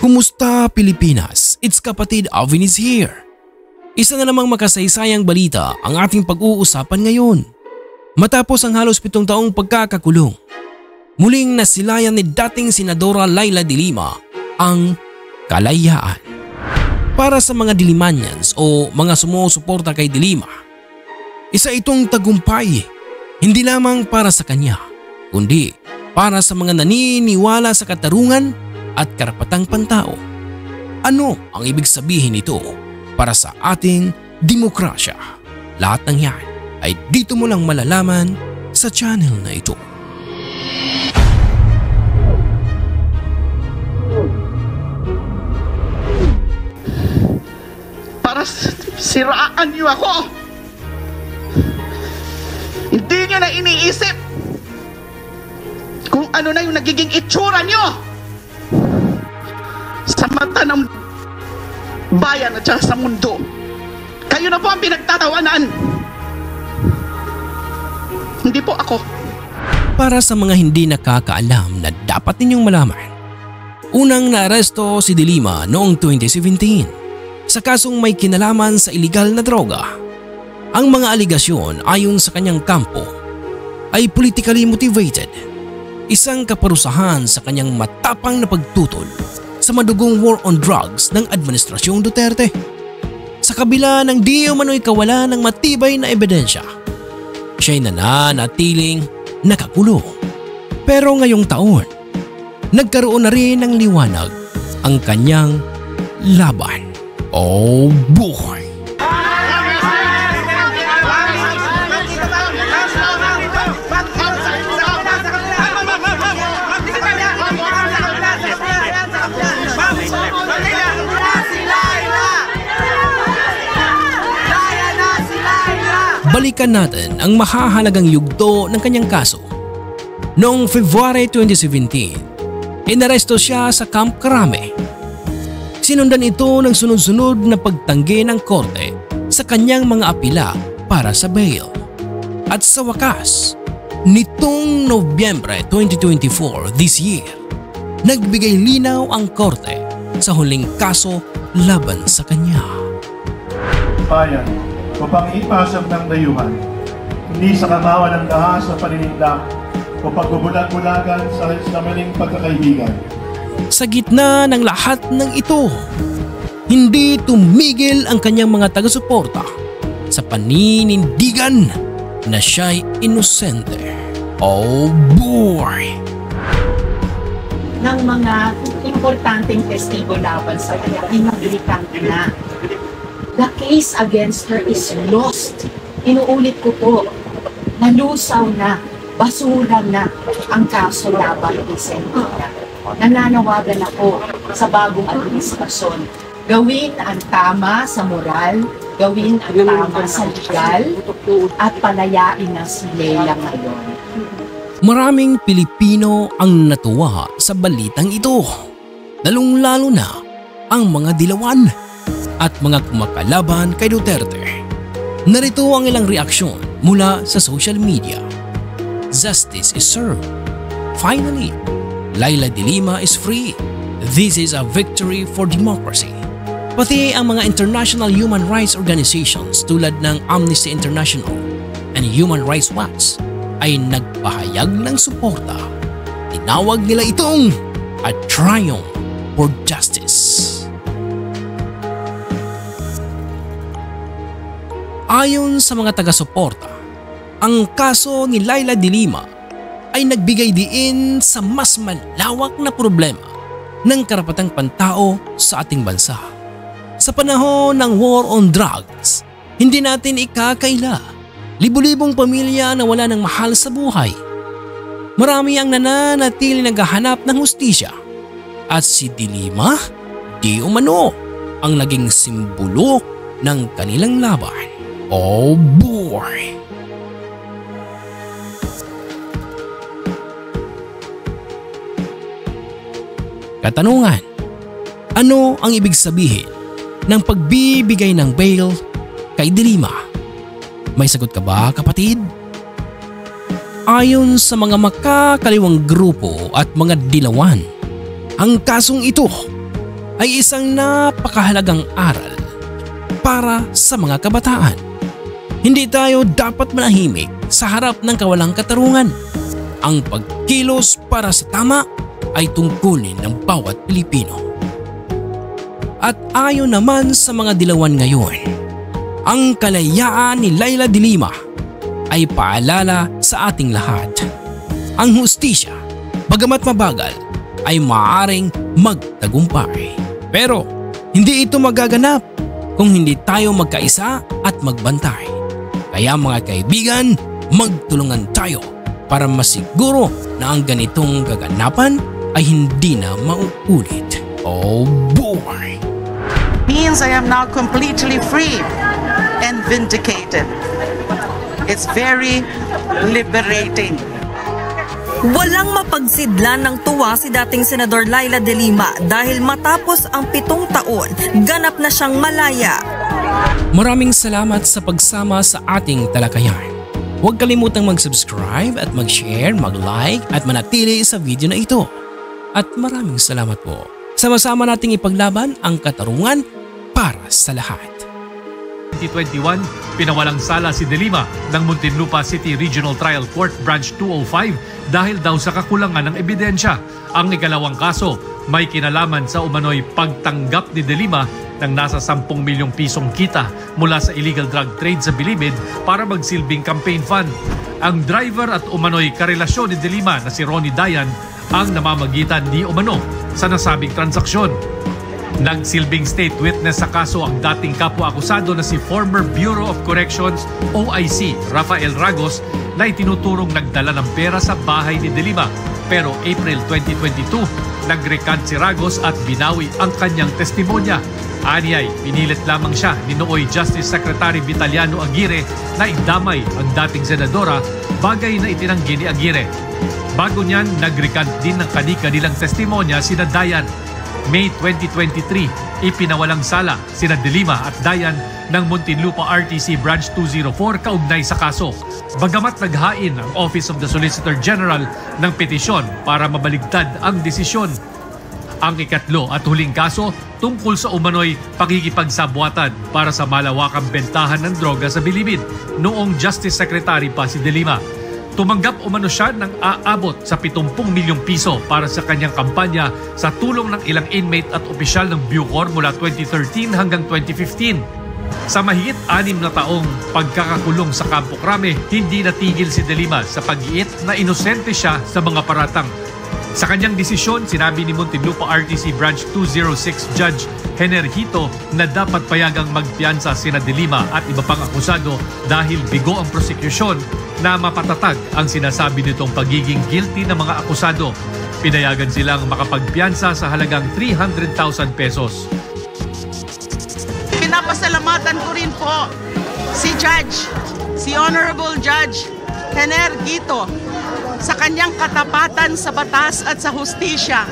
Kumusta Pilipinas? It's kapatid Alvin is here. Isa na namang makasaysayang balita ang ating pag-uusapan ngayon. Matapos ang halos 7 taong pagkakakulong, muling nasilayan ni dating Senadora Leila de Lima ang kalayaan. Para sa mga Dilimanians o mga sumusuporta kay de Lima, isa itong tagumpay, hindi lamang para sa kanya, kundi para sa mga naniniwala sa katarungan at karapatang pantao. Ano ang ibig sabihin nito para sa ating demokrasya? Lahat ng yan ay dito mo lang malalaman sa channel na ito. Para siraan niyo ako. Hindi niyo na iniisip kung ano na yung nagiging itsura niyo sa mata ng bayan at sa mundo. Kayo na po ang pinagtatawanan, hindi po ako. Para sa mga hindi nakakaalam na dapat ninyong malaman, unang naaresto si de Lima noong 2017 sa kasong may kinalaman sa iligal na droga. Ang mga aligasyon ayon sa kanyang kampo ay politically motivated, isang kaparusahan sa kanyang matapang na pagtutol sa madugong war on drugs ng Administrasyong Duterte. Sa kabila ng di umano'y kawalan ng matibay na ebidensya, siya'y nananatiling nakakulong. Pero ngayong taon, nagkaroon na rin ng liwanag ang kanyang laban. Oh boy! Balikan natin ang mahahalagang yugto ng kanyang kaso. Noong February 2017, inaresto siya sa Camp Crame. Sinundan ito ng sunod-sunod na pagtanggi ng korte sa kanyang mga apila para sa bail. At sa wakas, nitong Nobyembre 2024 this year, nagbigay linaw ang korte sa huling kaso laban sa kanya. Bayan, upang ipasok ng dayuhan, hindi sa kamawan ng dahas na paninigdak o pagbubulag-bulagan sa maling pagkakaibigan. Sa gitna ng lahat ng ito, hindi tumigil ang kanyang mga taga-suporta sa paninindigan na siya'y inosente. Oh boy! Ng mga importanteng testigo laban sa kanya, inuulitan na. The case against her is lost. Inuulit ko po, nalusaw na, basura na ang kaso laban kay Senadora. Nananawagan ako sa bagong administrasyon. Gawin ang tama sa moral, gawin ang tama sa legal, at palayain na si Leila ngayon. Maraming Pilipino ang natuwa sa balitang ito, lalong-lalo na ang mga dilawan at mga kumakalaban kay Duterte. Narito ang ilang reaksyon mula sa social media. Justice is served. Finally, Leila de Lima is free. This is a victory for democracy. Pati ang mga international human rights organizations tulad ng Amnesty International and Human Rights Watch ay nagpahayag ng suporta. Tinawag nila itong a triumph for justice. Ayon sa mga taga-suporta, ang kaso ni Leila de Lima ay nagbigay diin sa mas malawak na problema ng karapatang pantao sa ating bansa. Sa panahon ng war on drugs, hindi natin ikakaila libu-libong pamilya na wala ng mahal sa buhay. Marami ang nananatili naghahanap ng hustisya at si de Lima di umano ang naging simbolo ng kanilang laban. Oh boy! Katanungan, ano ang ibig sabihin ng pagbibigay ng bail kay de Lima? May sagot ka ba, kapatid? Ayon sa mga makakaliwang grupo at mga dilawan, Ang kasong ito ay isang napakahalagang aral para sa mga kabataan. Hindi tayo dapat manahimik sa harap ng kawalang katarungan. Ang pagkilos para sa tama ay tungkulin ng bawat Pilipino. At ayon naman sa mga dilawan ngayon, ang kalayaan ni Leila de Lima ay paalala sa ating lahat. Ang hustisya, bagamat mabagal, ay maaaring magtagumpay. Pero hindi ito magaganap kung hindi tayo magkaisa at magbantay. Kaya mga kaibigan, magtulungan tayo para masiguro na ang ganitong kaganapan ay hindi na mauulit. Oh boy! Means I am now completely free and vindicated. It's very liberating. Walang mapagsidlan ng tuwa si dating Senador Leila de Lima dahil matapos ang 7 taon, ganap na siyang malaya. Maraming salamat sa pagsama sa ating talakayan. Huwag kalimutang mag-subscribe at mag-share, mag-like at manatili sa video na ito. At maraming salamat po. Sama-sama nating ipaglaban ang katarungan para sa lahat. 2021, pinawalang sala si de Lima ng Muntinlupa City Regional Trial Court Branch 205 dahil daw sa kakulangan ng ebidensya. Ang ikalawang kaso may kinalaman sa umano'y pagtanggap ni de Lima ng nasa 10 milyong pisong kita mula sa illegal drug trade sa Bilibid para magsilbing campaign fund. Ang driver at umano'y karelasyon ni de Lima na si Ronnie Dayan ang namamagitan ni umano sa nasabing transaksyon. Nagsilbing state witness sa kaso ang dating kapwa-akusado na si former Bureau of Corrections OIC Rafael Ragos na itinuturong nagdala ng pera sa bahay ni de Lima. Pero April 2022, nag-recant si Ragos at binawi ang kanyang testimonya. Anyay, pinilit lamang siya ni nooy Justice Secretary Vitaliano Aguirre na idamay ang dating senadora, bagay na itinanggi ni Aguirre. Bago niyan, nag-recant din ng kani-kanilang testimonya sina Dayan. May 2023, ipinawalang sala sina de Lima at Dayan ng Muntinlupa RTC Branch 204 kaugnay sa kaso. Bagamat naghain ang Office of the Solicitor General ng petisyon para mabaligtad ang desisyon. Ang ikatlo at huling kaso tungkol sa umano'y pakikipagsabwatan para sa malawakang bentahan ng droga sa Bilibid noong Justice Secretary pa si de Lima. Tumanggap umano siya ng aabot sa 70 milyong piso para sa kanyang kampanya sa tulong ng ilang inmate at opisyal ng Bucor mula 2013 hanggang 2015. Sa mahigit 6 na taong pagkakakulong sa Campo Crame, hindi natigil si de Lima sa pag-iit na inosente siya sa mga paratang. Sa kanyang desisyon, sinabi ni Muntinlupa RTC Branch 206 Judge Henerhito na dapat payagang magpiyansa sina de Lima at iba pang akusado dahil bigo ang prosekusyon na mapatatag ang sinasabi nitong pagiging guilty ng mga akusado. Pinayagan silang makapagpiyansa sa halagang 300,000 pesos. Pinapasalamatan ko rin po si Honorable Judge Henerhito sa kanyang katapatan sa batas at sa hustisya.